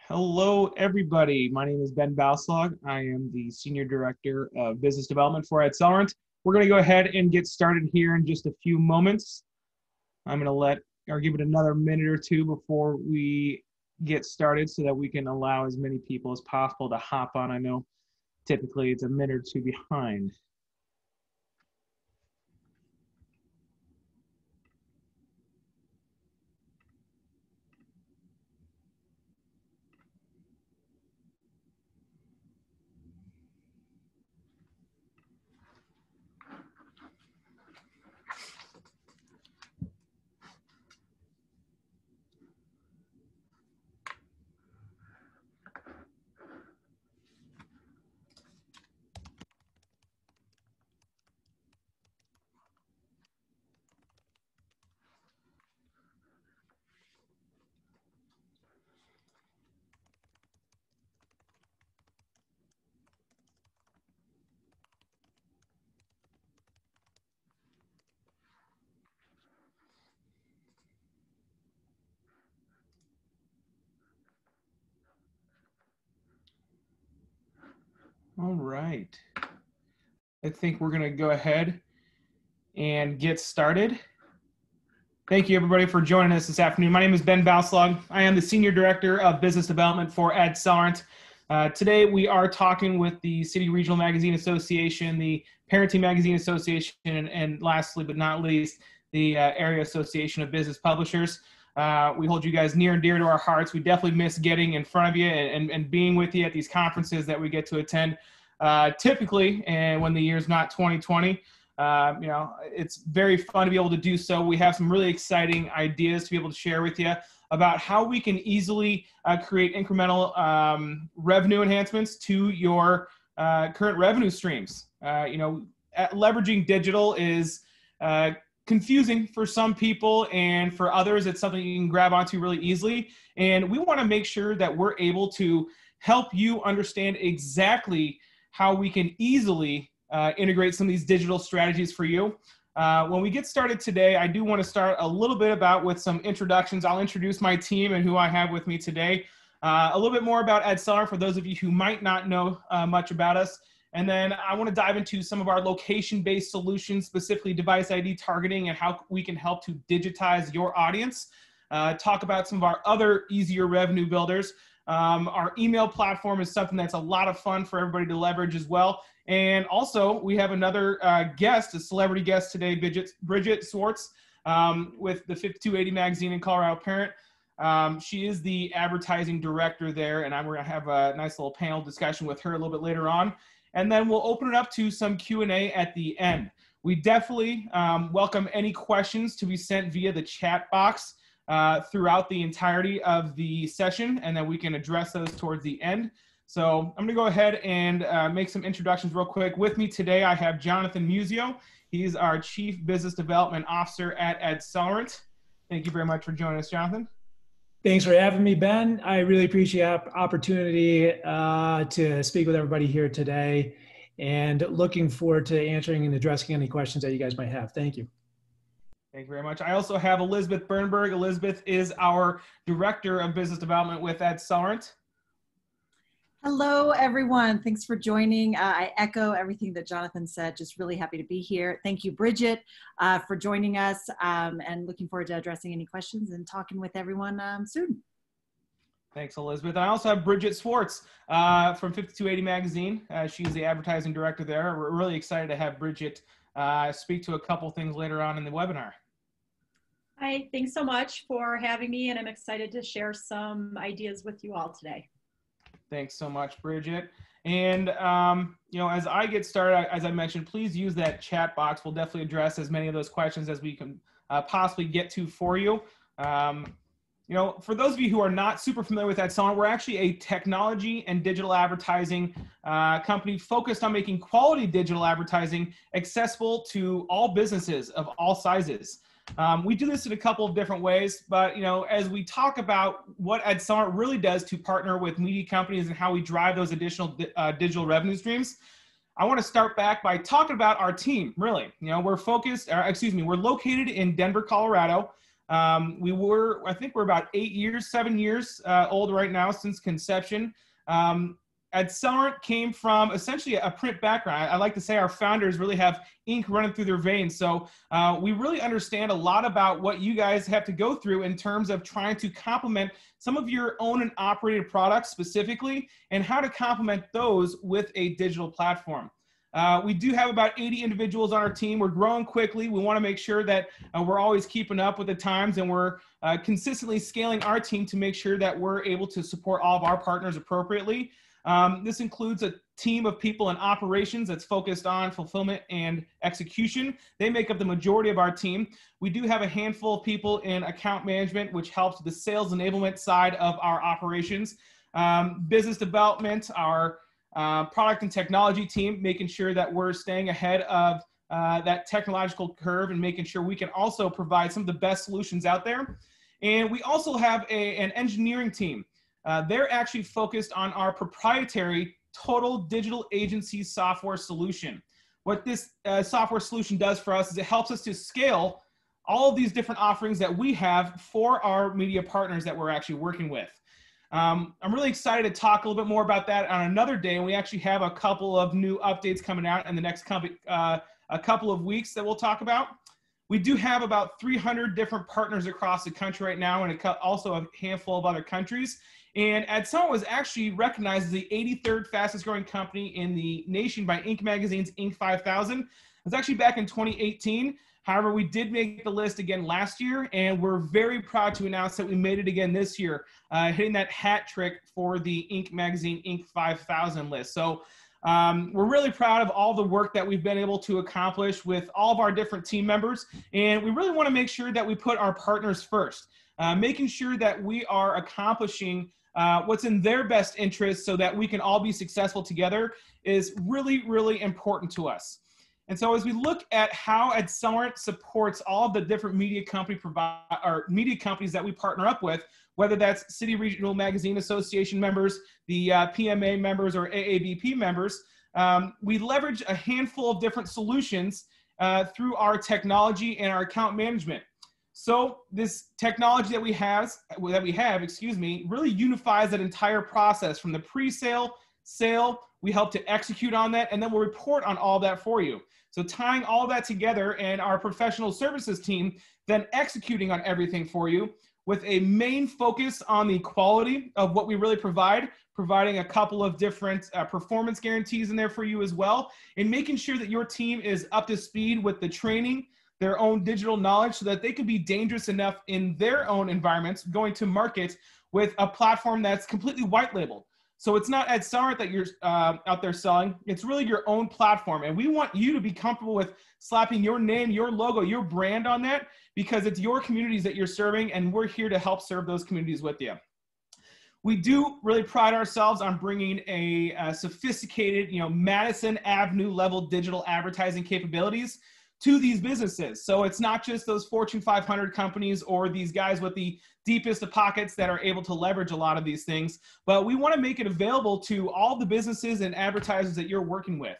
Hello, everybody. My name is Ben Balslog. I am the Senior Director of Business Development for Accelerant. We're going to go ahead and get started here in just a few moments. I'm going to give it another minute or two before we get started so that we can allow as many people as possible to hop on. I know typically it's a minute or two behind. All right. I think we're going to go ahead and get started. Thank you, everybody, for joining us this afternoon. My name is Ben Balslog. I am the Senior Director of Business Development for Accelerant. Today, we are talking with the City Regional Magazine Association, the Parenting Magazine Association, and lastly but not least, the Area Association of Business Publishers. We hold you guys near and dear to our hearts. We definitely miss getting in front of you and being with you at these conferences that we get to attend typically, and when the year's not 2020. It's very fun to be able to do so. We have some really exciting ideas to be able to share with you about how we can easily create incremental revenue enhancements to your current revenue streams. Leveraging digital is confusing for some people, and for others, it's something you can grab onto really easily. And we want to make sure that we're able to help you understand exactly how we can easily integrate some of these digital strategies for you. When we get started today, I do want to start a little bit with some introductions. I'll introduce my team and who I have with me today. A little bit more about Accelerant for those of you who might not know much about us. And then I want to dive into some of our location-based solutions, specifically device ID targeting and how we can help to digitize your audience. Talk about some of our other easier revenue builders. Our email platform is something that's a lot of fun for everybody to leverage as well. And also, we have another guest, a celebrity guest today, Bridget Swartz, with the 5280 magazine in Colorado Parent. She is the advertising director there, and we're going to have a nice little panel discussion with her a little bit later on. And then we'll open it up to some Q&A at the end. We definitely welcome any questions to be sent via the chat box throughout the entirety of the session, and then we can address those towards the end. So I'm going to go ahead and make some introductions real quick. With me today, I have Jonathan Musio. He's our Chief Business Development Officer at Accelerant. Thank you very much for joining us, Jonathan. Thanks for having me, Ben. I really appreciate the opportunity to speak with everybody here today, and looking forward to answering and addressing any questions that you guys might have. Thank you. Thank you very much. I also have Elizabeth Bernberg. Elizabeth is our Director of Business Development with Accelerant. Hello, everyone. Thanks for joining. I echo everything that Jonathan said. Just really happy to be here. Thank you, Bridget, for joining us, and looking forward to addressing any questions and talking with everyone soon. Thanks, Elizabeth. I also have Bridget Swartz from 5280 magazine. She's the advertising director there. We're really excited to have Bridget speak to a couple things later on in the webinar. Hi, thanks so much for having me, and I'm excited to share some ideas with you all today. Thanks so much, Bridget. And, as I get started, as I mentioned, please use that chat box. We'll definitely address as many of those questions as we can possibly get to for you. For those of you who are not super familiar with Accelerant, we're actually a technology and digital advertising company focused on making quality digital advertising accessible to all businesses of all sizes. We do this in a couple of different ways, but as we talk about what Accelerant really does to partner with media companies and how we drive those additional digital revenue streams, I want to start back by talking about our team. Really, we're located in Denver, Colorado. I think we're about 7 years old right now since conception. Accelerant came from essentially a print background. I like to say our founders really have ink running through their veins. So we really understand a lot about what you guys have to go through in terms of trying to complement some of your own and operated products specifically, and how to complement those with a digital platform. We do have about 80 individuals on our team. We're growing quickly. We want to make sure that we're always keeping up with the times, and we're consistently scaling our team to make sure that we're able to support all of our partners appropriately. This includes a team of people in operations that's focused on fulfillment and execution. They make up the majority of our team. We do have a handful of people in account management, which helps the sales enablement side of our operations. Business development, our product and technology team, making sure that we're staying ahead of that technological curve and making sure we can also provide some of the best solutions out there. And we also have an engineering team. They're actually focused on our proprietary total digital agency software solution. What this software solution does for us is it helps us to scale all of these different offerings that we have for our media partners that we're actually working with. I'm really excited to talk a little bit more about that on another day, and we actually have a couple of new updates coming out in the next a couple of weeks that we'll talk about. We do have about 300 different partners across the country right now, and also a handful of other countries. And Accelerant was actually recognized as the 83rd fastest growing company in the nation by Inc. Magazine's Inc. 5000. It was actually back in 2018. However, we did make the list again last year, and we're very proud to announce that we made it again this year, hitting that hat trick for the Inc. Magazine Inc. 5000 list. So we're really proud of all the work that we've been able to accomplish with all of our different team members, and we really want to make sure that we put our partners first, making sure that we are accomplishing what's in their best interest so that we can all be successful together is really, really important to us. And so as we look at how Accelerant supports all of the different media companies that we partner up with, whether that's City Regional Magazine Association members, the PMA members, or AABP members, we leverage a handful of different solutions through our technology and our account management. So this technology that we have, really unifies that entire process from the pre-sale, sale. We help to execute on that, and then we'll report on all that for you. So tying all that together, and our professional services team then executing on everything for you with a main focus on the quality of what we really provide, providing a couple of different performance guarantees in there for you as well, and making sure that your team is up to speed with the training, their own digital knowledge, so that they can be dangerous enough in their own environments going to market with a platform that's completely white labeled. So it's not Accelerant that you're out there selling, it's really your own platform. And we want you to be comfortable with slapping your name, your logo, your brand on that, because it's your communities that you're serving, and we're here to help serve those communities with you. We do really pride ourselves on bringing a sophisticated, Madison Avenue level digital advertising capabilities to these businesses. So it's not just those Fortune 500 companies or these guys with the deepest of pockets that are able to leverage a lot of these things, but we want to make it available to all the businesses and advertisers that you're working with.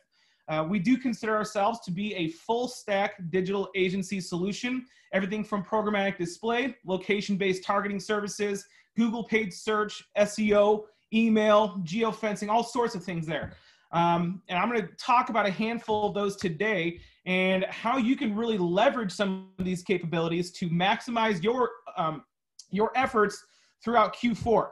We do consider ourselves to be a full stack digital agency solution, everything from programmatic display, location-based targeting services, Google paid search, SEO, email, geofencing, all sorts of things there. And I'm going to talk about a handful of those today, and how you can really leverage some of these capabilities to maximize your efforts throughout Q4.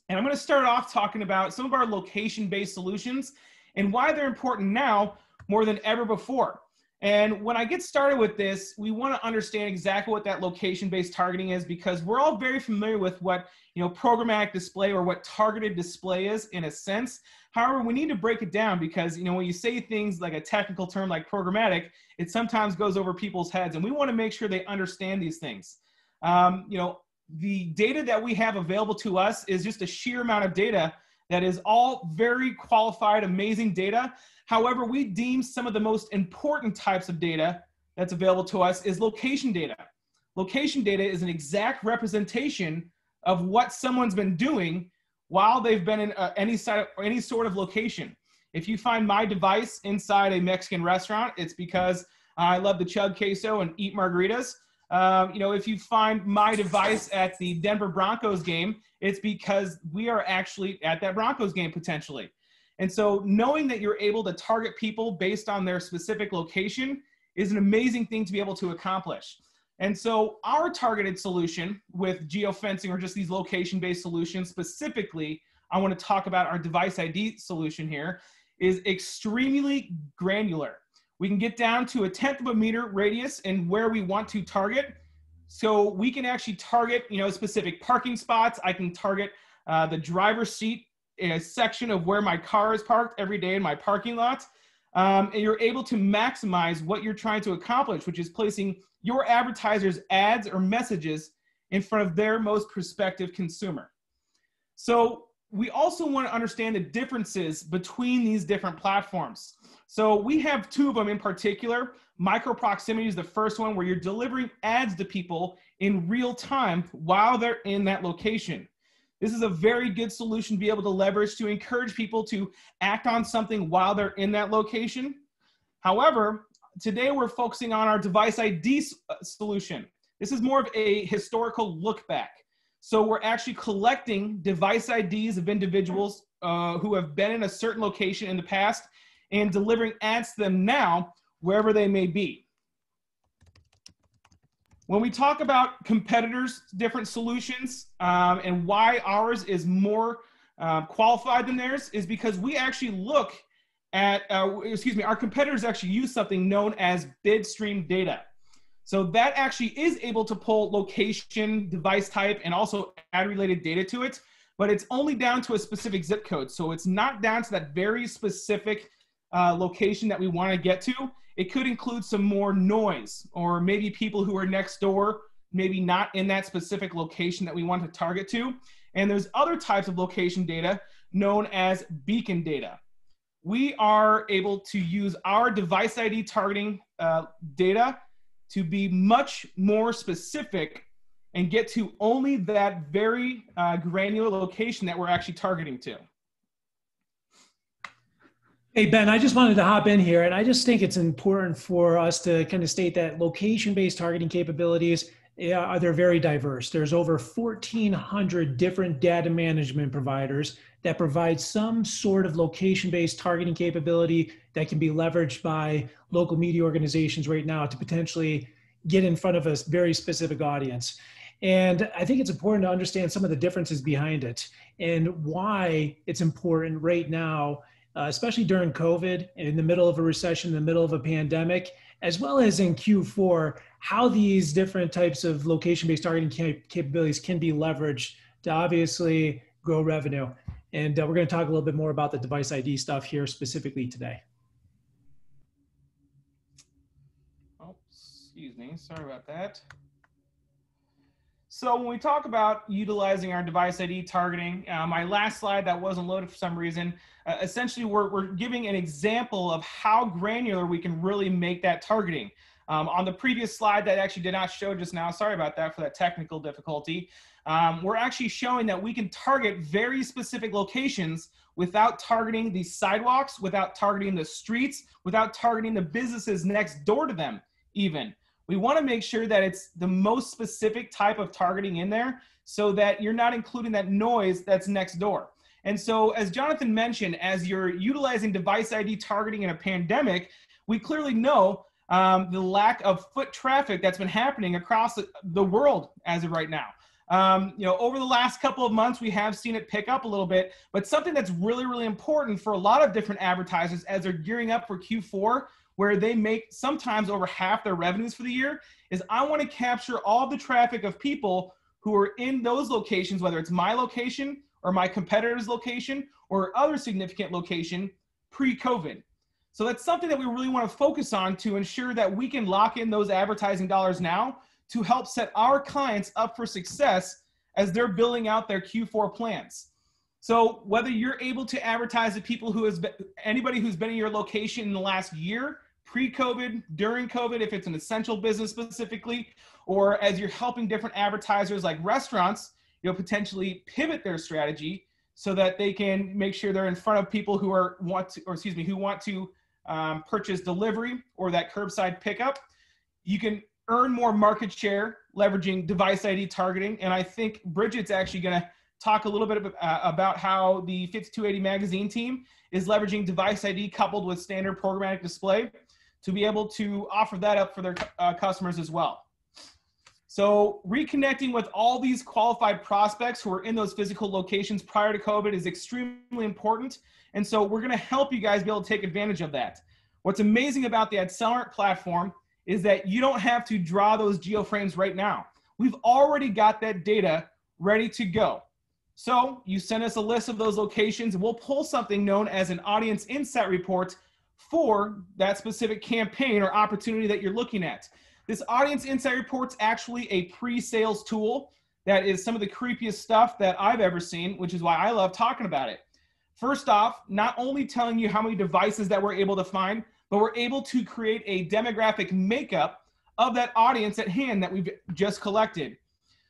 And I'm going to start off talking about some of our location-based solutions and why they're important now more than ever before. And when I get started with this, we want to understand exactly what that location-based targeting is, because we're all very familiar with what programmatic display or what targeted display is in a sense. However, we need to break it down, because when you say things like a technical term like programmatic, it sometimes goes over people's heads, and we want to make sure they understand these things. The data that we have available to us is just a sheer amount of data that is all very qualified, amazing data. However, we deem some of the most important types of data that's available to us is location data. Location data is an exact representation of what someone's been doing while they've been in any sort of location. If you find my device inside a Mexican restaurant, it's because I love to chug queso and eat margaritas. If you find my device at the Denver Broncos game, it's because we are actually at that Broncos game potentially. And so knowing that you're able to target people based on their specific location is an amazing thing to be able to accomplish. And so our targeted solution with geofencing, or just these location-based solutions specifically, I want to talk about our device ID solution here, is extremely granular. We can get down to 1/10 of a meter radius in where we want to target. So we can actually target, specific parking spots. I can target the driver's seat in a section of where my car is parked every day in my parking lot. And you're able to maximize what you're trying to accomplish, which is placing your advertisers' ads or messages in front of their most prospective consumer. So we also want to understand the differences between these different platforms. So we have two of them in particular. Micro proximity is the first one, where you're delivering ads to people in real time while they're in that location. This is a very good solution to be able to leverage to encourage people to act on something while they're in that location. However, today we're focusing on our device ID solution. This is more of a historical look back. So we're actually collecting device IDs of individuals who have been in a certain location in the past and delivering ads to them now, wherever they may be. When we talk about competitors' different solutions and why ours is more qualified than theirs, is because we actually look at, our competitors actually use something known as bid stream data. So that actually is able to pull location, device type, and also ad-related data to it, but it's only down to a specific zip code. So it's not down to that very specific location that we want to get to. It could include some more noise, or maybe people who are next door, maybe not in that specific location that we want to target to. And there's other types of location data known as beacon data. We are able to use our device ID targeting data to be much more specific and get to only that very granular location that we're actually targeting to. Hey, Ben, I just wanted to hop in here, and I just think it's important for us to kind of state that location-based targeting capabilities, they're very diverse. There's over 1,400 different data management providers that provide some sort of location-based targeting capability that can be leveraged by local media organizations right now to potentially get in front of a very specific audience. And I think it's important to understand some of the differences behind it and why it's important right now, especially during COVID, in the middle of a recession, in the middle of a pandemic, as well as in Q4, how these different types of location-based targeting capabilities can be leveraged to obviously grow revenue. And we're going to talk a little bit more about the device ID stuff here specifically today. Oh, excuse me, sorry about that. So when we talk about utilizing our device ID targeting, my last slide that wasn't loaded for some reason, essentially we're giving an example of how granular we can really make that targeting. On the previous slide that actually did not show just now, sorry about that for that technical difficulty, we're actually showing that we can target very specific locations without targeting the sidewalks, without targeting the streets, without targeting the businesses next door to them even. We want to make sure that it's the most specific type of targeting in there so that you're not including that noise that's next door. And so as Jonathan mentioned, as you're utilizing device ID targeting in a pandemic, we clearly know the lack of foot traffic that's been happening across the world as of right now. Over the last couple of months, we have seen it pick up a little bit, but something that's really, really important for a lot of different advertisers as they're gearing up for Q4, where they make sometimes over half their revenues for the year, is I want to capture all the traffic of people who are in those locations, whether it's my location or my competitor's location or other significant location pre-COVID. So that's something that we really want to focus on to ensure that we can lock in those advertising dollars now to help set our clients up for success as they're building out their Q4 plans. So whether you're able to advertise to people anybody who's been in your location in the last year, pre-COVID, during COVID, if it's an essential business specifically, or as you're helping different advertisers like restaurants, potentially pivot their strategy so that they can make sure they're in front of people who want to purchase delivery or that curbside pickup. You can earn more market share leveraging device ID targeting. And I think Bridget's actually going to talk a little bit about how the 5280 magazine team is leveraging device ID coupled with standard programmatic display to be able to offer that up for their customers as well. So reconnecting with all these qualified prospects who are in those physical locations prior to COVID is extremely important. And so we're going to help you guys be able to take advantage of that. What's amazing about the Accelerant platform is that you don't have to draw those geoframes right now. We've already got that data ready to go. So you send us a list of those locations and we'll pull something known as an audience insight report for that specific campaign or opportunity that you're looking at. This audience insight report's actually a pre-sales tool that is some of the creepiest stuff that I've ever seen, which is why I love talking about it. First off, not only telling you how many devices that we're able to find, but we're able to create a demographic makeup of that audience at hand that we've just collected.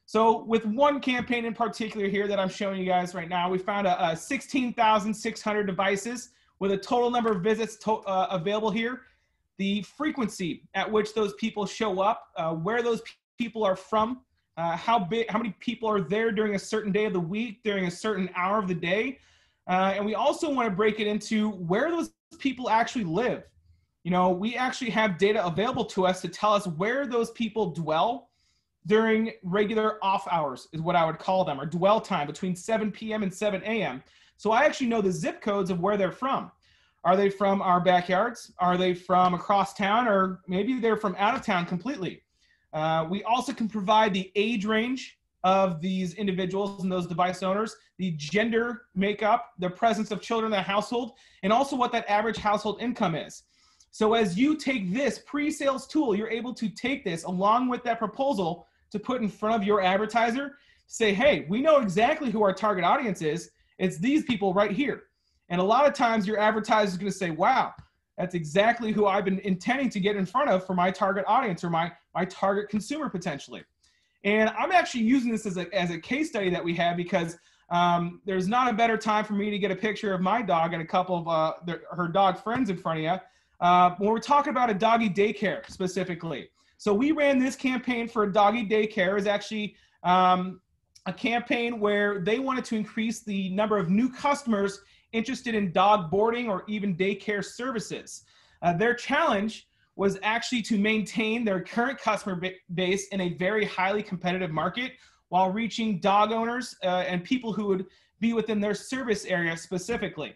So with one campaign in particular here that I'm showing you guys right now, we found 16,600 devices with a total number of visits available here. The frequency at which those people show up, where those people are from, how many people are there during a certain day of the week, during a certain hour of the day. And we also want to break it into where those people actually live. You know, we actually have data available to us to tell us where those people dwell during regular off hours, is what I would call them, or dwell time between 7 p.m. and 7 a.m. So I actually know the zip codes of where they're from. Are they from our backyards? Are they from across town? Or maybe they're from out of town completely. We also can provide the age range of these individuals and those device owners, the gender makeup, the presence of children in the household, and also what that average household income is. So as you take this pre-sales tool, you're able to take this along with that proposal to put in front of your advertiser, say, hey, we know exactly who our target audience is. It's these people right here. And a lot of times your advertiser is going to say, wow, that's exactly who I've been intending to get in front of for my target audience or my target consumer potentially. And I'm actually using this as a case study that we have because there's not a better time for me to get a picture of my dog and a couple of her dog friends in front of you when we're talking about a doggy daycare specifically. So we ran this campaign for a doggy daycare. Is actually a campaign where they wanted to increase the number of new customers interested in dog boarding or even daycare services. Their challenge was actually to maintain their current customer base in a very highly competitive market while reaching dog owners and people who would be within their service area specifically.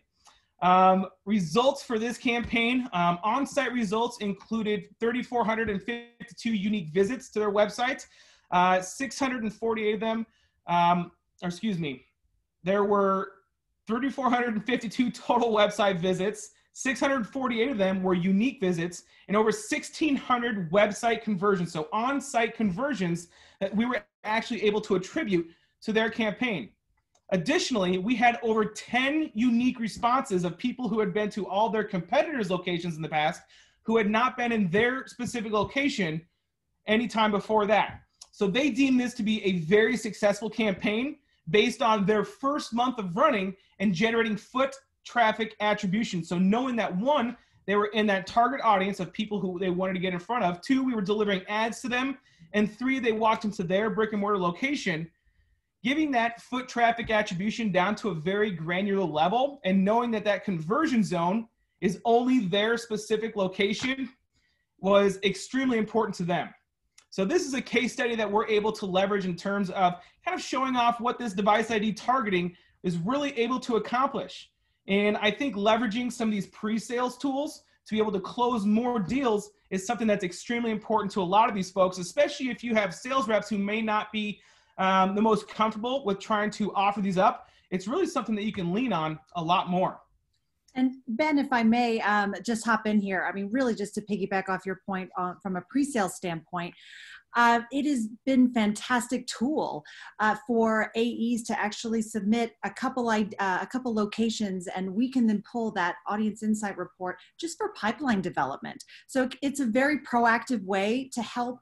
Results for this campaign, on-site results included 3,452 unique visits to their website. 648 of them, there were 3,452 total website visits. 648 of them were unique visits and over 1,600 website conversions. So on-site conversions that we were actually able to attribute to their campaign. Additionally, we had over 10 unique responses of people who had been to all their competitors' locations in the past who had not been in their specific location anytime before that. So they deemed this to be a very successful campaign based on their first month of running and generating foot traffic attribution. So knowing that one, they were in that target audience of people who they wanted to get in front of. Two, we were delivering ads to them. And three, they walked into their brick and mortar location, giving that foot traffic attribution down to a very granular level and knowing that that conversion zone is only their specific location was extremely important to them. So this is a case study that we're able to leverage in terms of kind of showing off what this device ID targeting is really able to accomplish. And I think leveraging some of these pre-sales tools to be able to close more deals is something that's extremely important to a lot of these folks, especially if you have sales reps who may not be the most comfortable with trying to offer these up. It's really something that you can lean on a lot more. And Ben, if I may just hop in here, I mean, really just to piggyback off your point from a pre-sale standpoint, it has been a fantastic tool for AEs to actually submit a couple locations, and we can then pull that audience insight report just for pipeline development. So it's a very proactive way to help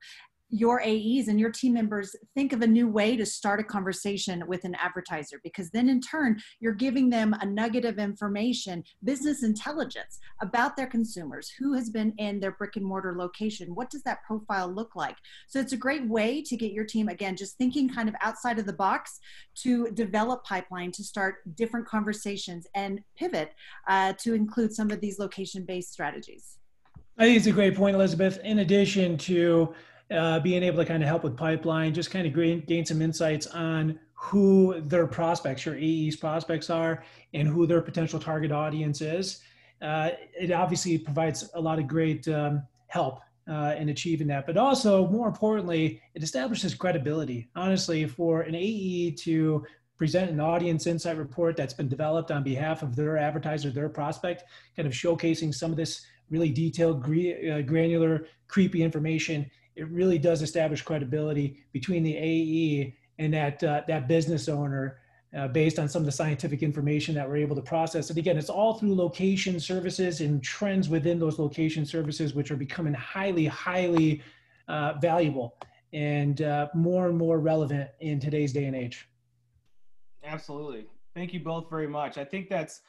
your AEs and your team members think of a new way to start a conversation with an advertiser, because then in turn, you're giving them a nugget of information, business intelligence about their consumers, who has been in their brick and mortar location, what does that profile look like? So it's a great way to get your team, again, just thinking kind of outside of the box to develop pipeline, to start different conversations and pivot to include some of these location-based strategies. I think it's a great point, Elizabeth. In addition to being able to kind of help with pipeline, just kind of gain some insights on who their prospects, your AE's prospects are, and who their potential target audience is. It obviously provides a lot of great help in achieving that. But also, more importantly, it establishes credibility. Honestly, for an AE to present an audience insight report that's been developed on behalf of their advertiser, their prospect, kind of showcasing some of this really detailed, granular, creepy information, it really does establish credibility between the AE and that business owner based on some of the scientific information that we're able to process. And again, it's all through location services and trends within those location services, which are becoming highly, highly valuable and more relevant in today's day and age. Absolutely. Thank you both very much. I think that's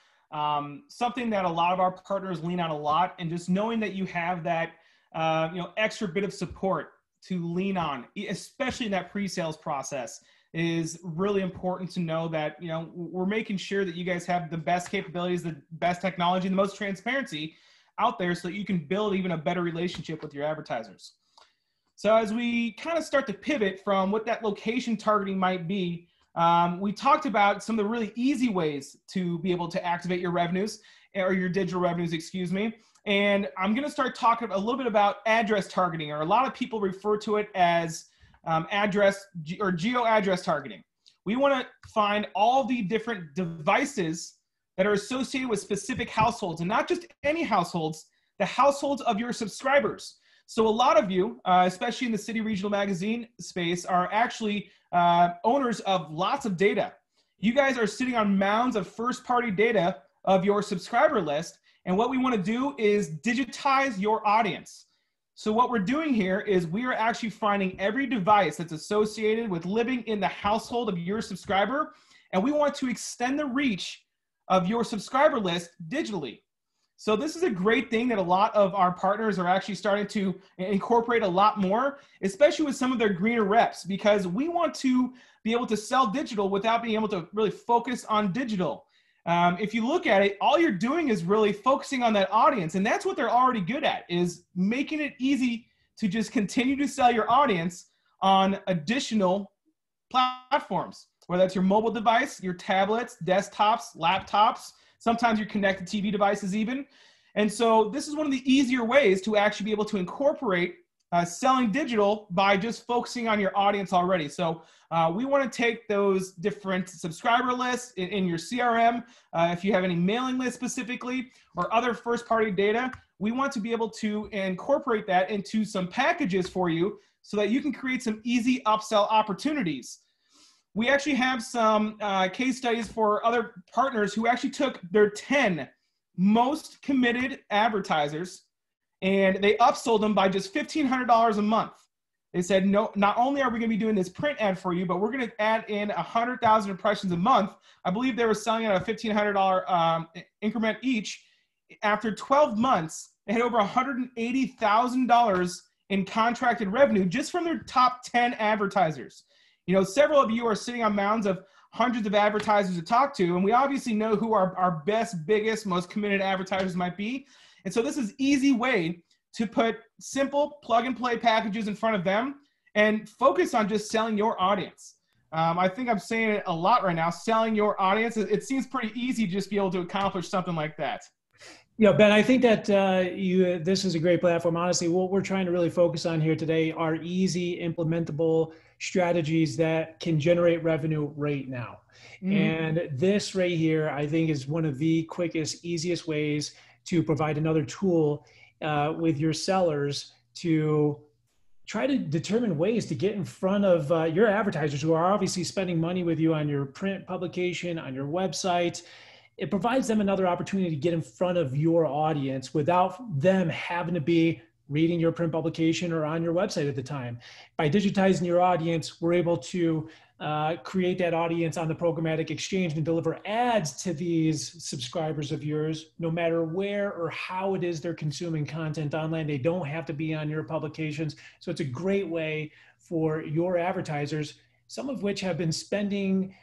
something that a lot of our partners lean on a lot, and just knowing that you have that extra bit of support to lean on, especially in that pre-sales process, is really important to know that, we're making sure that you guys have the best capabilities, the best technology, and the most transparency out there so that you can build even a better relationship with your advertisers. So as we kind of start to pivot from what that location targeting might be, we talked about some of the really easy ways to be able to activate your revenues, or your digital revenues, excuse me. And I'm going to start talking a little bit about address targeting, or a lot of people refer to it as address or geo address targeting. We want to find all the different devices that are associated with specific households, and not just any households, the households of your subscribers. So a lot of you, especially in the city regional magazine space, are actually owners of lots of data. You guys are sitting on mounds of first-party data of your subscriber list, and what we want to do is digitize your audience. So what we're doing here is we are actually finding every device that's associated with living in the household of your subscriber, and we want to extend the reach of your subscriber list digitally. So this is a great thing that a lot of our partners are actually starting to incorporate a lot more, especially with some of their greener reps, because we want to be able to sell digital without being able to really focus on digital. If you look at it, all you're doing is really focusing on that audience, and that's what they're already good at, is making it easy to just continue to sell your audience on additional platforms, whether that's your mobile device, your tablets, desktops, laptops, sometimes your connected TV devices even. And so this is one of the easier ways to actually be able to incorporate selling digital by just focusing on your audience already. So we want to take those different subscriber lists in your CRM, if you have any mailing lists specifically, or other first-party data, we want to be able to incorporate that into some packages for you so that you can create some easy upsell opportunities. We actually have some case studies for other partners who actually took their 10 most committed advertisers and they upsold them by just $1,500 a month. They said, no, not only are we going to be doing this print ad for you, but we're going to add in 100,000 impressions a month. I believe they were selling at a $1,500 increment each. After 12 months, they had over $180,000 in contracted revenue just from their top 10 advertisers. Several of you are sitting on mounds of hundreds of advertisers to talk to, and we obviously know who our best, biggest, most committed advertisers might be. And so this is an easy way to put simple plug-and-play packages in front of them and focus on just selling your audience. I think I'm saying it a lot right now, selling your audience. It seems pretty easy to just be able to accomplish something like that. Ben, I think that this is a great platform. Honestly, what we're trying to really focus on here today are easy, implementable strategies that can generate revenue right now. And this right here, I think, is one of the quickest, easiest ways to provide another tool with your sellers to try to determine ways to get in front of your advertisers who are obviously spending money with you on your print publication, on your website. It provides them another opportunity to get in front of your audience without them having to be reading your print publication or on your website at the time. By digitizing your audience, we're able to create that audience on the programmatic exchange and deliver ads to these subscribers of yours, no matter where or how it is they're consuming content online. They don't have to be on your publications. So it's a great way for your advertisers, some of which have been spending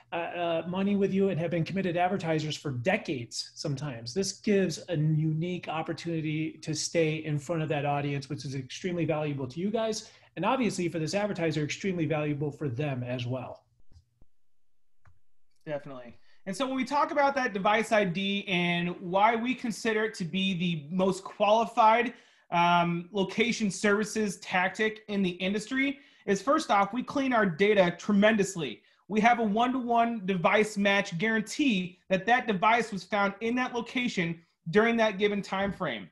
money with you and have been committed advertisers for decades sometimes. This gives a unique opportunity to stay in front of that audience, which is extremely valuable to you guys. And obviously for this advertiser, extremely valuable for them as well. Definitely. And so when we talk about that device ID and why we consider it to be the most qualified location services tactic in the industry, is first off, we clean our data tremendously. We have a one-to-one device match guarantee that that device was found in that location during that given time frame.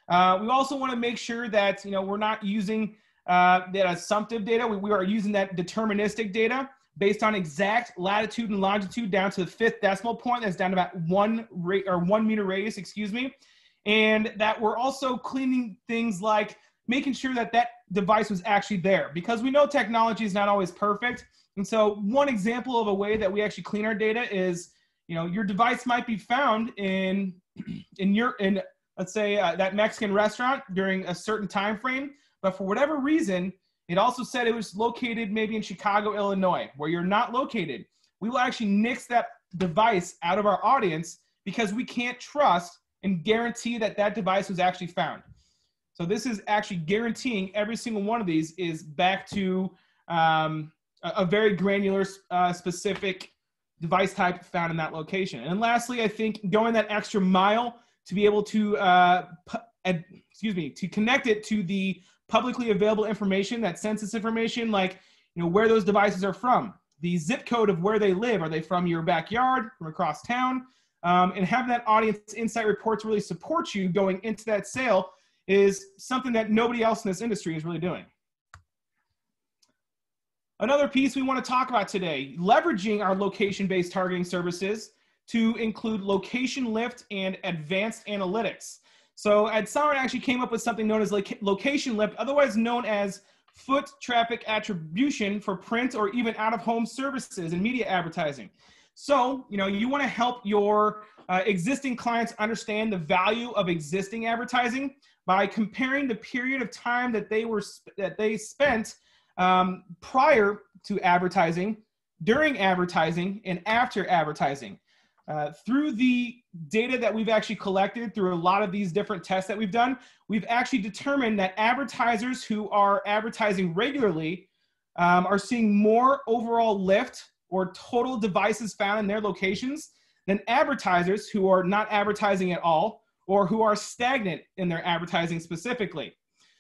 We also want to make sure that we're not using that assumptive data. We are using that deterministic data based on exact latitude and longitude down to the 5th decimal point. That's down to about 1 meter radius, excuse me. And that we're also cleaning things like making sure that that device was actually there, because we know technology is not always perfect. And so one example of a way that we actually clean our data is, your device might be found in let's say that Mexican restaurant during a certain time frame, but for whatever reason, it also said it was located maybe in Chicago, Illinois, where you're not located. We will actually nix that device out of our audience because we can't trust and guarantee that that device was actually found. So this is actually guaranteeing every single one of these is back to a very granular, specific device type found in that location. And lastly, I think going that extra mile to be able to, to connect it to the publicly available information, that census information, like where those devices are from, the zip code of where they live. Are they from your backyard, from across town? And having that audience insight report to really support you going into that sale is something that nobody else in this industry is really doing. Another piece we want to talk about today, leveraging our location-based targeting services to include location lift and advanced analytics. So at Summer actually came up with something known as location lift, otherwise known as foot traffic attribution for print or even out-of-home services and media advertising. So, you want to help your existing clients understand the value of existing advertising by comparing the period of time that they spent prior to advertising, during advertising, and after advertising. Through the data that we've actually collected through a lot of these different tests that we've done, we've actually determined that advertisers who are advertising regularly are seeing more overall lift or total devices found in their locations than advertisers who are not advertising at all or who are stagnant in their advertising specifically.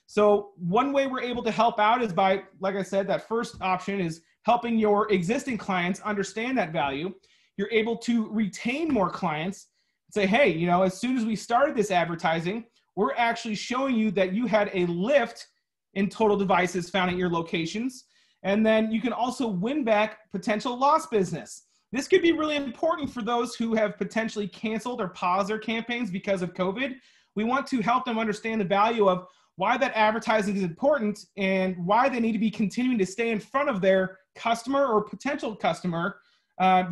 So one way we're able to help out is by, like I said, that first option is helping your existing clients understand that value. You're able to retain more clients and say, hey, as soon as we started this advertising, we're actually showing you that you had a lift in total devices found at your locations. And then you can also win back potential lost business. This could be really important for those who have potentially canceled or paused their campaigns because of COVID. We want to help them understand the value of why that advertising is important and why they need to be continuing to stay in front of their customer or potential customer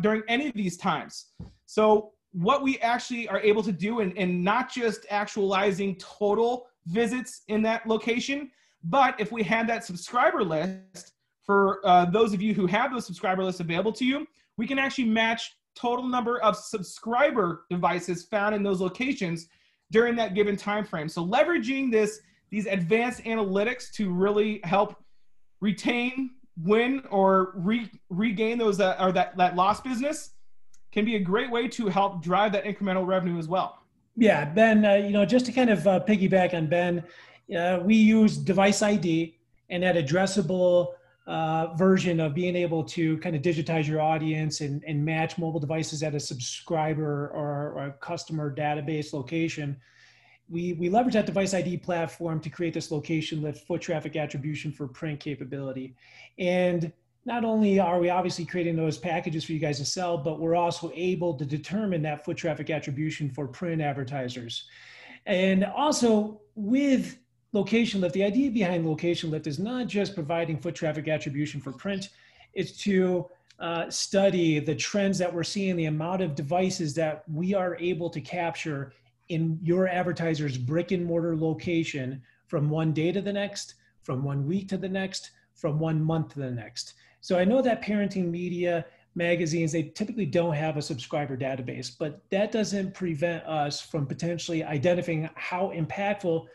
during any of these times. So what we actually are able to do, and not just actualizing total visits in that location, but if we had that subscriber list, for those of you who have those subscriber lists available to you, we can actually match total number of subscriber devices found in those locations during that given time frame. So leveraging these advanced analytics to really help retain, win, or regain those that lost business can be a great way to help drive that incremental revenue as well. Yeah, Ben, just to kind of piggyback on Ben, we use device ID and that addressable version of being able to kind of digitize your audience and match mobile devices at a subscriber or a customer database location. We leverage that device ID platform to create this location lift foot traffic attribution for print capability. And not only are we obviously creating those packages for you guys to sell, but we're also able to determine that foot traffic attribution for print advertisers. And also with Location Lift, the idea behind Location Lift is not just providing foot traffic attribution for print, it's to study the trends that we're seeing, the amount of devices that we are able to capture in your advertiser's brick and mortar location from one day to the next, from 1 week to the next, from 1 month to the next. So I know that parenting media magazines, they typically don't have a subscriber database, but that doesn't prevent us from potentially identifying how impactful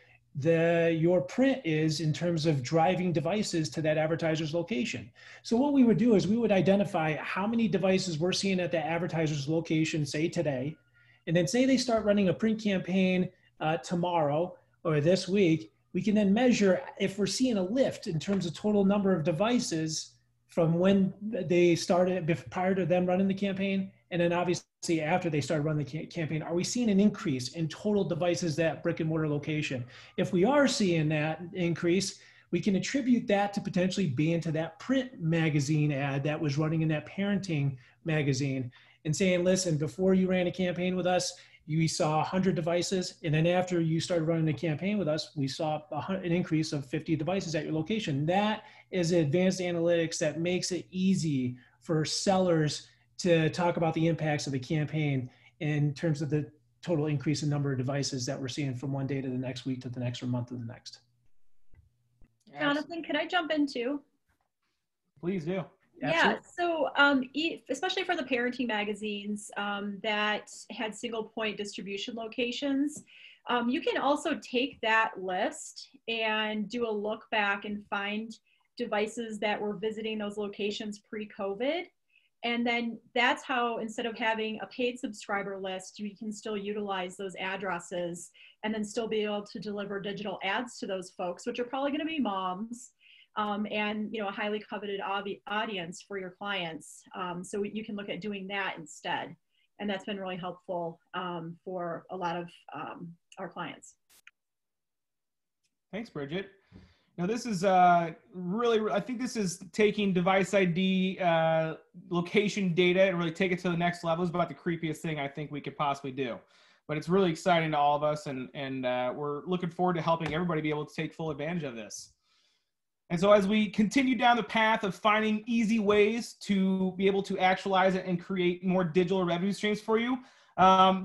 your print is in terms of driving devices to that advertiser's location. So what we would do is we would identify how many devices we're seeing at the advertiser's location, say today, and then say they start running a print campaign tomorrow or this week, we can then measure if we're seeing a lift in terms of total number of devices from when they started, prior to them running the campaign, and then obviously after they started running the campaign, are we seeing an increase in total devices at brick and mortar location? If we are seeing that increase, we can attribute that to potentially being to that print magazine ad that was running in that parenting magazine and saying, listen, before you ran a campaign with us, you saw 100 devices, and then after you started running the campaign with us, we saw an increase of 50 devices at your location. That is advanced analytics that makes it easy for sellers to talk about the impacts of the campaign in terms of the total increase in number of devices that we're seeing from one day to the next, week to the next, or month to the next. Jonathan, can I jump in too? Please do. Yeah, so especially for the parenting magazines that had single point distribution locations, you can also take that list and do a look back and find devices that were visiting those locations pre-COVID. And then that's how, instead of having a paid subscriber list, you can still utilize those addresses and then still be able to deliver digital ads to those folks, which are probably going to be moms. And a highly coveted audience for your clients. So you can look at doing that instead. And that's been really helpful for a lot of our clients. Thanks, Bridget. Now this is really, I think this is taking device ID location data and really take it to the next level. It's about the creepiest thing I think we could possibly do. But it's really exciting to all of us, and we're looking forward to helping everybody be able to take full advantage of this. And so as we continue down the path of finding easy ways to be able to actualize it and create more digital revenue streams for you,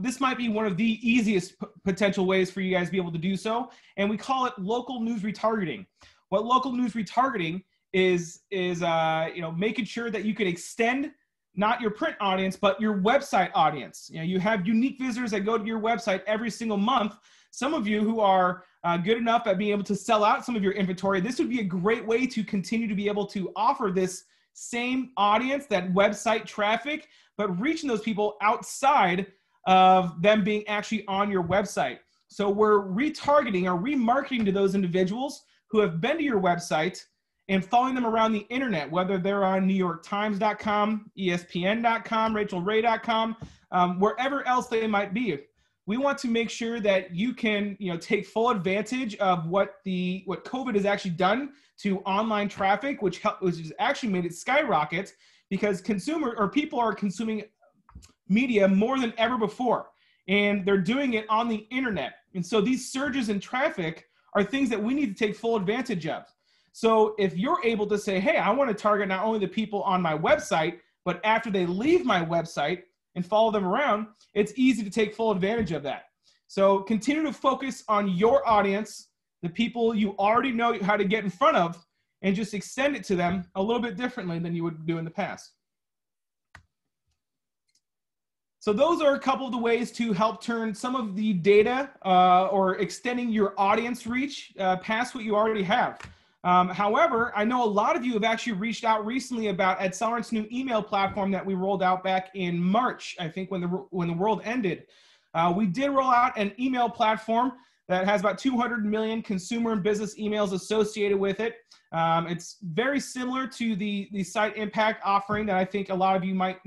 this might be one of the easiest potential ways for you guys to be able to do so. And we call it local news retargeting. What local news retargeting is making sure that you can extend not your print audience, but your website audience. You have unique visitors that go to your website every single month. Some of you who are good enough at being able to sell out some of your inventory, this would be a great way to continue to be able to offer this same audience, that website traffic, but reaching those people outside of them being actually on your website. So we're retargeting or remarketing to those individuals who have been to your website and following them around the internet, whether they're on NewYorkTimes.com, ESPN.com, RachelRay.com, wherever else they might be. We want to make sure that you can, take full advantage of what COVID has actually done to online traffic, which has actually made it skyrocket because people are consuming media more than ever before, and they're doing it on the internet. And so these surges in traffic are things that we need to take full advantage of. So if you're able to say, hey, I want to target not only the people on my website, but after they leave my website and follow them around, it's easy to take full advantage of that. So continue to focus on your audience, the people you already know how to get in front of, and just extend it to them a little bit differently than you would do in the past. So those are a couple of the ways to help turn some of the data or extending your audience reach past what you already have. However, I know a lot of you have actually reached out recently about AdSolent's new email platform that we rolled out back in March, I think when the world ended. We did roll out an email platform that has about 200 million consumer and business emails associated with it. It's very similar to the Site Impact offering that I think a lot of you might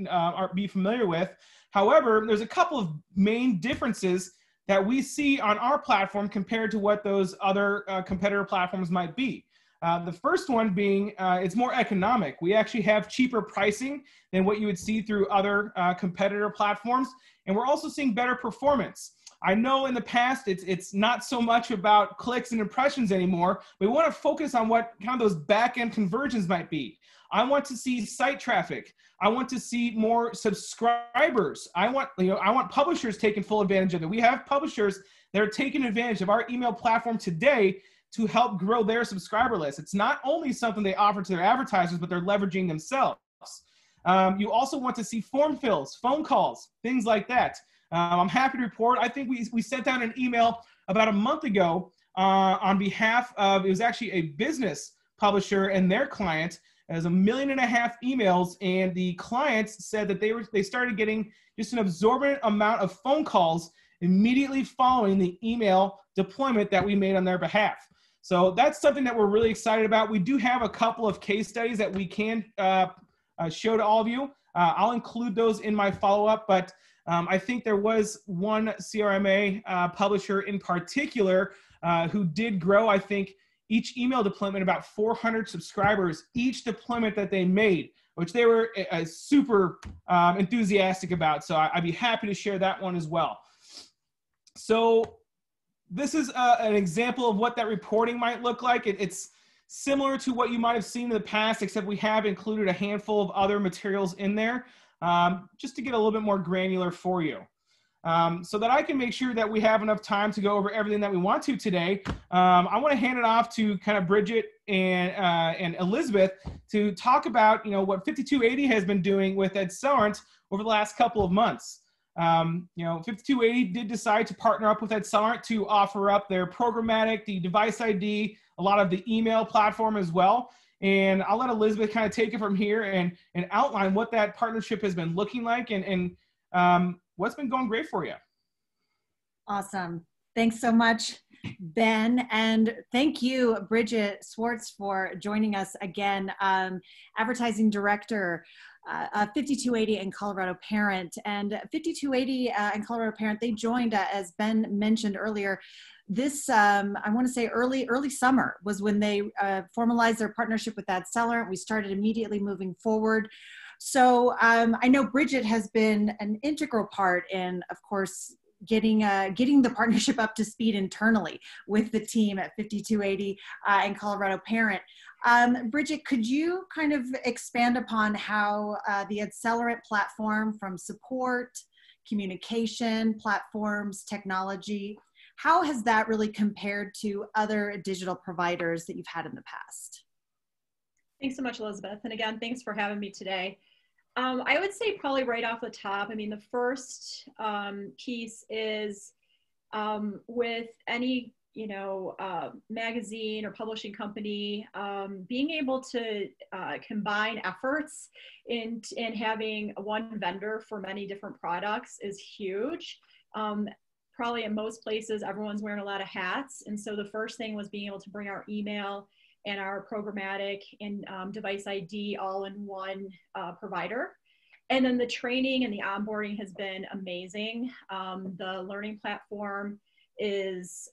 be familiar with. However, there's a couple of main differences that we see on our platform compared to what those other competitor platforms might be. The first one being it's more economic. We actually have cheaper pricing than what you would see through other competitor platforms, and we're also seeing better performance. I know in the past it's not so much about clicks and impressions anymore. We want to focus on what kind of those back-end conversions might be. I want to see site traffic. I want to see more subscribers. I want publishers taking full advantage of it. We have publishers that are taking advantage of our email platform today to help grow their subscriber list. It's not only something they offer to their advertisers, but they're leveraging themselves. You also want to see form fills, phone calls, things like that. I'm happy to report, I think we sent out an email about a month ago on behalf of, it was actually a business publisher and their client. It was 1.5 million emails, and the clients said that they started getting just an absorbent amount of phone calls immediately following the email deployment that we made on their behalf. So that's something that we're really excited about. We do have a couple of case studies that we can show to all of you. I'll include those in my follow-up, but I think there was one CRMA publisher in particular who did grow, I think, each email deployment about 400 subscribers, each deployment that they made, which they were super enthusiastic about. So I'd be happy to share that one as well. So this is an example of what that reporting might look like. It's similar to what you might have seen in the past, except we have included a handful of other materials in there just to get a little bit more granular for you. So that I can make sure that we have enough time to go over everything that we want to today. I want to hand it off to kind of Bridget and Elizabeth to talk about what 5280 has been doing with Accelerant over the last couple of months. 5280 did decide to partner up with Accelerant to offer up their programmatic, the device ID, a lot of the email platform as well. And I'll let Elizabeth kind of take it from here and outline what that partnership has been looking like and what's been going great for you. Awesome. Thanks so much, Ben. And thank you, Bridget Swartz, for joining us again, advertising director, 5280 and Colorado Parent. And 5280 and Colorado Parent, they joined, as Ben mentioned earlier, this, I want to say early summer was when they formalized their partnership with Accelerant. We started immediately moving forward. So I know Bridget has been an integral part in, of course, getting the partnership up to speed internally with the team at 5280 and Colorado Parent. Bridget, could you kind of expand upon how the Accelerant platform, from support, communication platforms, technology, how has that really compared to other digital providers that you've had in the past? Thanks so much, Elizabeth. And again, thanks for having me today. I would say probably right off the top, I mean, the first piece is with any, magazine or publishing company, being able to combine efforts in having one vendor for many different products is huge. Probably in most places, everyone's wearing a lot of hats. And so the first thing was being able to bring our email and our programmatic and device ID all in one provider. And then the training and the onboarding has been amazing. The learning platform is,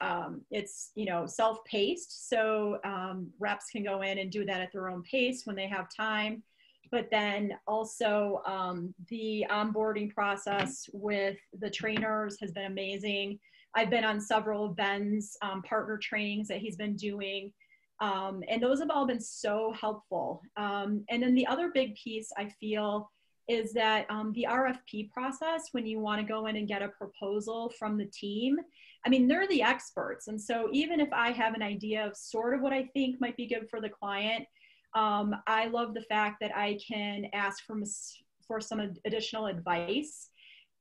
it's self-paced. So reps can go in and do that at their own pace when they have time. But then also the onboarding process with the trainers has been amazing. I've been on several of Ben's partner trainings that he's been doing. And those have all been so helpful. And then the other big piece I feel is that the RFP process, when you want to go in and get a proposal from the team, I mean, they're the experts. And so even if I have an idea of sort of what I think might be good for the client, I love the fact that I can ask for some additional advice.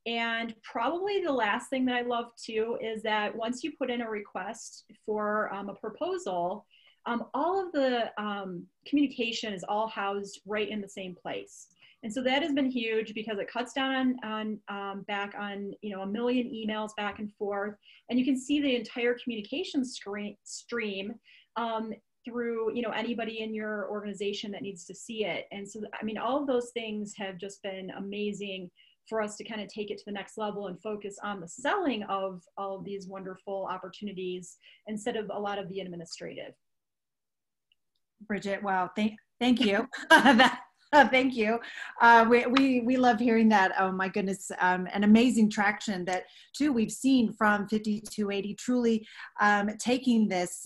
And probably the last thing that I love too is that once you put in a request for a proposal, all of the communication is all housed right in the same place. And so that has been huge because it cuts down on back on 1 million emails back and forth, and you can see the entire communication stream through anybody in your organization that needs to see it. And so I mean, all of those things have just been amazing for us to kind of take it to the next level and focus on the selling of all of these wonderful opportunities instead of a lot of the administrative. Bridget, wow, thank you. Thank you. We love hearing that. Oh my goodness, an amazing traction that too we've seen from 5280. Truly taking this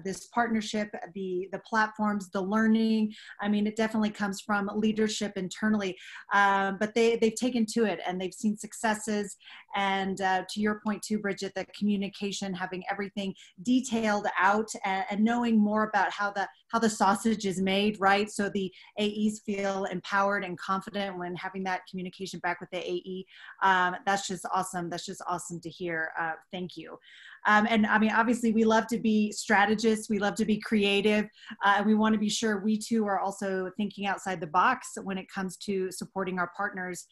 this partnership, the platforms, the learning. I mean, it definitely comes from leadership internally, but they've taken to it and they've seen successes. And to your point too, Bridget, the communication, having everything detailed out and knowing more about how the sausage is made, right? So the AEs feel empowered and confident when having that communication back with the AE. That's just awesome. That's just awesome to hear. Thank you. And I mean, obviously we love to be strategists. We love to be creative. And we want to be sure we too are also thinking outside the box when it comes to supporting our partners.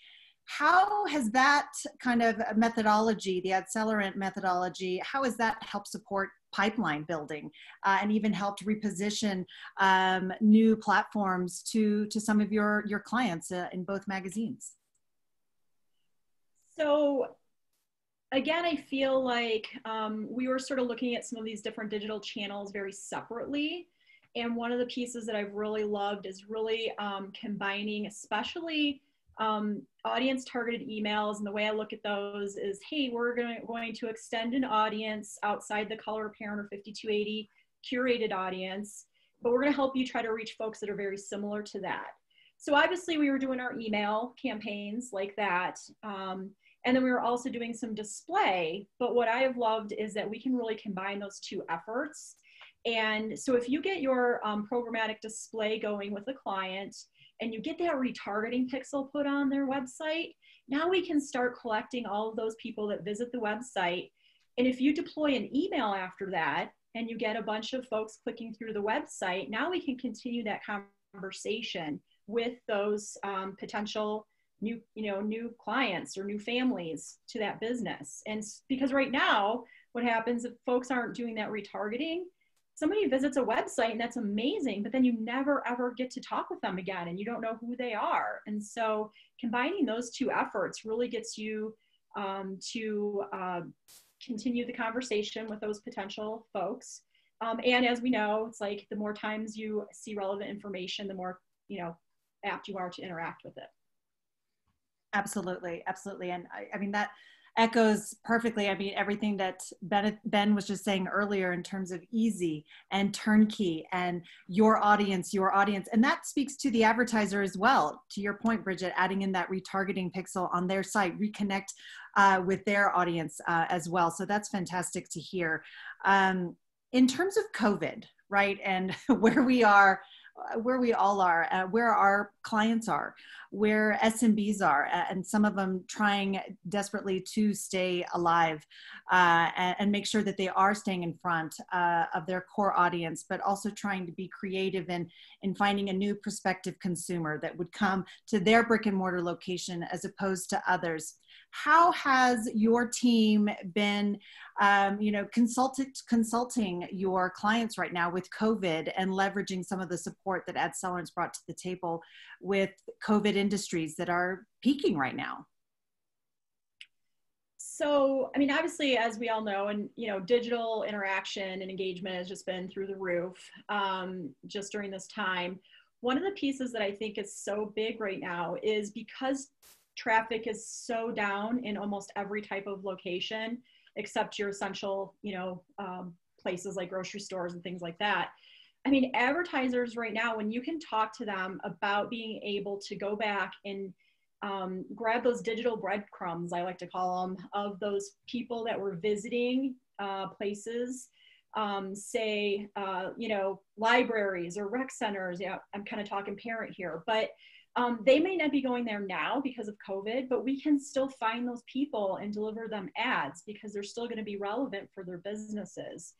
How has that kind of methodology, the Accelerant methodology, how has that helped support pipeline building and even helped reposition new platforms to some of your clients in both magazines? So again, I feel like we were sort of looking at some of these different digital channels very separately. And one of the pieces that I've really loved is really combining, especially audience targeted emails. And the way I look at those is, hey, we're going to extend an audience outside the color parent or 5280 curated audience, but we're going to help you try to reach folks that are very similar to that. So obviously we were doing our email campaigns like that. And then we were also doing some display, but what I have loved is that we can really combine those two efforts. And so if you get your programmatic display going with a client, and you get that retargeting pixel put on their website, now we can start collecting all of those people that visit the website. And if you deploy an email after that, and you get a bunch of folks clicking through the website, now we can continue that conversation with those potential new clients or new families to that business. And because right now, what happens if folks aren't doing that retargeting, somebody visits a website and that's amazing, but then you never ever get to talk with them again and you don't know who they are. And so combining those two efforts really gets you to continue the conversation with those potential folks. And as we know, it's like the more times you see relevant information, the more apt you are to interact with it. Absolutely, absolutely. And I mean, that echoes perfectly. I mean, everything that Ben was just saying earlier in terms of easy and turnkey and your audience. And that speaks to the advertiser as well. To your point, Bridget, adding in that retargeting pixel on their site, reconnect with their audience as well. So that's fantastic to hear. In terms of COVID, right, and where we are, where we all are, where our clients are, where SMBs are, and some of them trying desperately to stay alive and make sure that they are staying in front of their core audience, but also trying to be creative in finding a new prospective consumer that would come to their brick and mortar location as opposed to others. How has your team been, consulting your clients right now with COVID and leveraging some of the support that Accelerant's brought to the table with COVID industries that are peaking right now? So, I mean, obviously, as we all know, and digital interaction and engagement has just been through the roof just during this time. One of the pieces that I think is so big right now is because traffic is so down in almost every type of location, except your essential, places like grocery stores and things like that. I mean, advertisers right now, when you can talk to them about being able to go back and grab those digital breadcrumbs, I like to call them, of those people that were visiting places, say, libraries or rec centers. Yeah, I'm kind of talking parent here, but they may not be going there now because of COVID, but we can still find those people and deliver them ads because they're still going to be relevant for their businesses.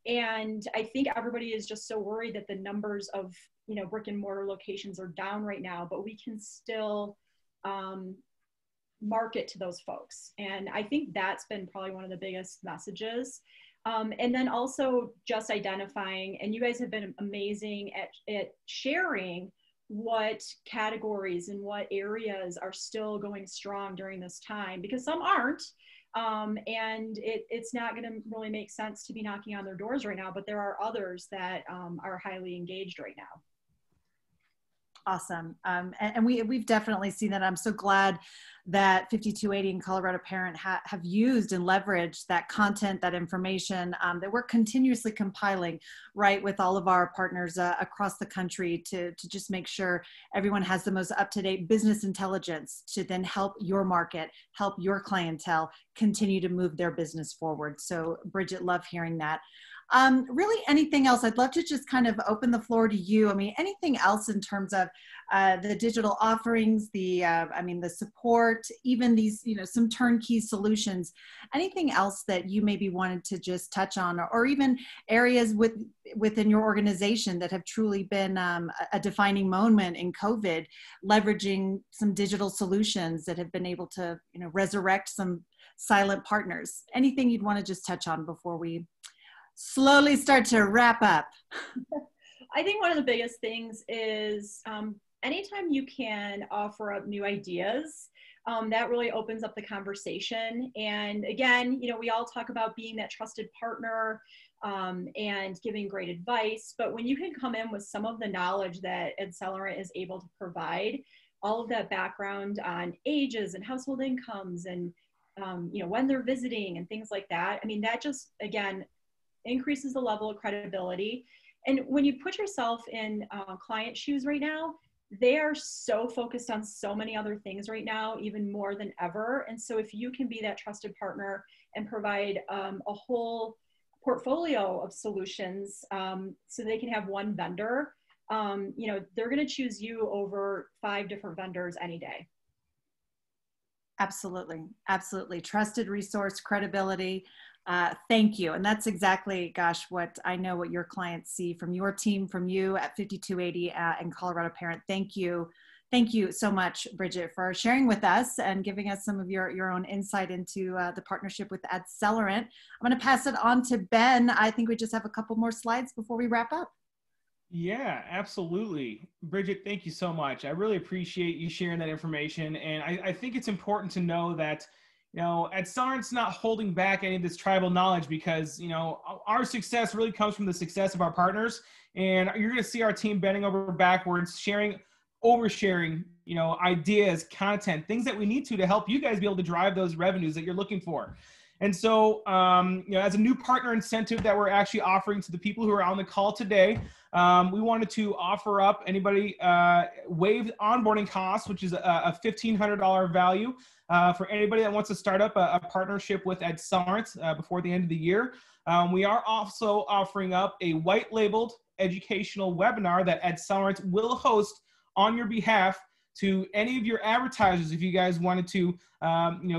And I think everybody is just so worried that the numbers of, brick and mortar locations are down right now, but we can still market to those folks. And I think that's been probably one of the biggest messages. And then also just identifying, and you guys have been amazing at sharing what categories and what areas are still going strong during this time, because some aren't. And it's not going to really make sense to be knocking on their doors right now, but there are others that are highly engaged right now. Awesome. And we've definitely seen that. I'm so glad that 5280 and Colorado Parent have used and leveraged that content, that information that we're continuously compiling, right, with all of our partners across the country to just make sure everyone has the most up-to-date business intelligence to then help your market, help your clientele continue to move their business forward. So Bridget, love hearing that. Really anything else? I'd love to just kind of open the floor to you. I mean, anything else in terms of the digital offerings, the support, even these, some turnkey solutions, anything else that you maybe wanted to just touch on, or even areas within your organization that have truly been a defining moment in COVID, leveraging some digital solutions that have been able to, resurrect some silent partners. Anything you'd want to just touch on before we slowly start to wrap up? I think one of the biggest things is anytime you can offer up new ideas, that really opens up the conversation. And again, we all talk about being that trusted partner and giving great advice, but when you can come in with some of the knowledge that Accelerant is able to provide, all of that background on ages and household incomes and when they're visiting and things like that, I mean, that just, again, increases the level of credibility. And when you put yourself in client shoes right now, they are so focused on so many other things right now, even more than ever. And so if you can be that trusted partner and provide a whole portfolio of solutions so they can have one vendor, they're going to choose you over 5 different vendors any day. Absolutely. Absolutely. Trusted resource, credibility. Thank you. And that's exactly, gosh, what I know what your clients see from your team, from you at 5280 and Colorado Parent. Thank you. Thank you so much, Bridget, for sharing with us and giving us some of your own insight into the partnership with Accelerant. I'm going to pass it on to Ben. I think we just have a couple more slides before we wrap up. Yeah, absolutely. Bridget, thank you so much. I really appreciate you sharing that information. And I think it's important to know that Accelerant's not holding back any of this tribal knowledge because, our success really comes from the success of our partners. And you're going to see our team bending over backwards, oversharing, ideas, content, things that we need to help you guys be able to drive those revenues that you're looking for. And so, as a new partner incentive that we're actually offering to the people who are on the call today, we wanted to offer up anybody waived onboarding costs, which is a $1,500 value for anybody that wants to start up a partnership with Accelerant before the end of the year. We are also offering up a white labeled educational webinar that Accelerant will host on your behalf to any of your advertisers. If you guys wanted to,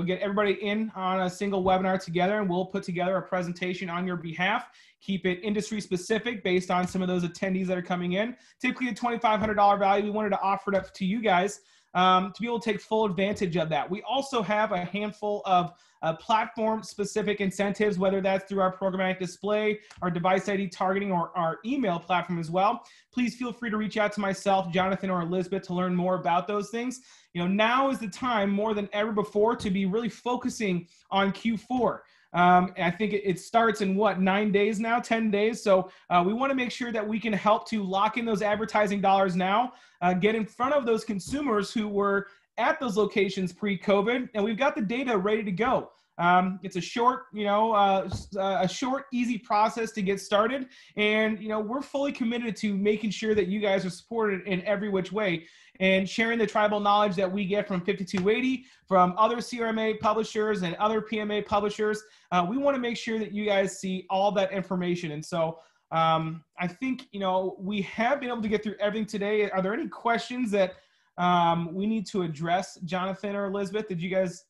get everybody in on a single webinar together, and we'll put together a presentation on your behalf, keep it industry specific based on some of those attendees that are coming in. Typically a $2,500 value. We wanted to offer it up to you guys to be able to take full advantage of that. We also have a handful of platform-specific incentives, whether that's through our programmatic display, our device ID targeting, or our email platform as well. Please feel free to reach out to myself, Jonathan, or Elizabeth to learn more about those things. Now is the time more than ever before to be really focusing on Q4. And I think it starts in 9 days now, 10 days. So we want to make sure that we can help to lock in those advertising dollars now, get in front of those consumers who were at those locations pre-COVID, and we've got the data ready to go. It's a short, easy process to get started. And, we're fully committed to making sure that you guys are supported in every which way and sharing the tribal knowledge that we get from 5280, from other CRMA publishers and other PMA publishers. We want to make sure that you guys see all that information. And so I think, we have been able to get through everything today. Are there any questions that we need to address, Jonathan or Elizabeth? Did you guys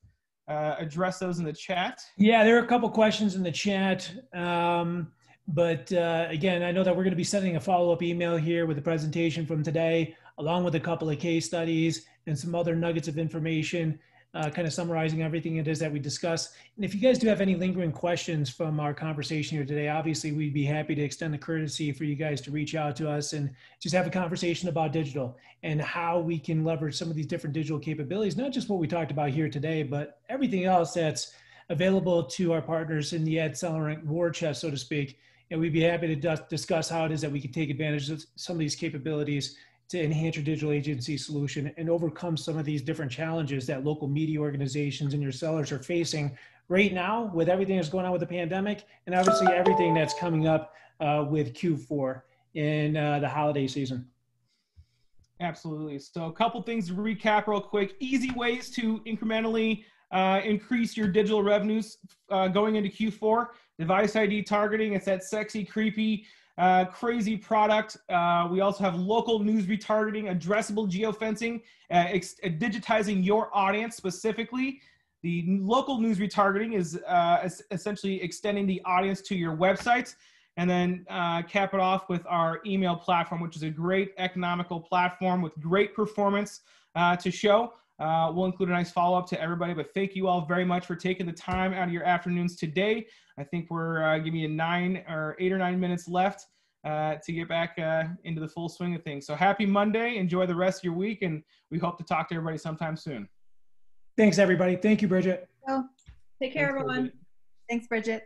address those in the chat? Yeah, there are a couple questions in the chat. But again, I know that we're going to be sending a follow-up email here with the presentation from today, along with a couple of case studies and some other nuggets of information, kind of summarizing everything it is that we discussed. And if you guys do have any lingering questions from our conversation here today, obviously we'd be happy to extend the courtesy for you guys to reach out to us and just have a conversation about digital and how we can leverage some of these different digital capabilities, not just what we talked about here today, but everything else that's available to our partners in the Accelerant war chest, so to speak. And we'd be happy to discuss how it is that we can take advantage of some of these capabilities to enhance your digital agency solution and overcome some of these different challenges that local media organizations and your sellers are facing right now with everything that's going on with the pandemic, and obviously everything that's coming up with Q4 in the holiday season. Absolutely. So a couple things to recap real quick. Easy ways to incrementally increase your digital revenues going into Q4. Device ID targeting. It's that sexy, creepy, crazy product. We also have local news retargeting, addressable geofencing, digitizing your audience specifically. The local news retargeting is essentially extending the audience to your websites. And then cap it off with our email platform, which is a great economical platform with great performance to show. We'll include a nice follow-up to everybody, but thank you all very much for taking the time out of your afternoons today. I think we're giving you 8 or 9 minutes left to get back into the full swing of things. So happy Monday. Enjoy the rest of your week, and we hope to talk to everybody sometime soon. Thanks, everybody. Thank you, Bridget. Oh, Take care, Thanks, everyone. Bridget. thanks, Bridget.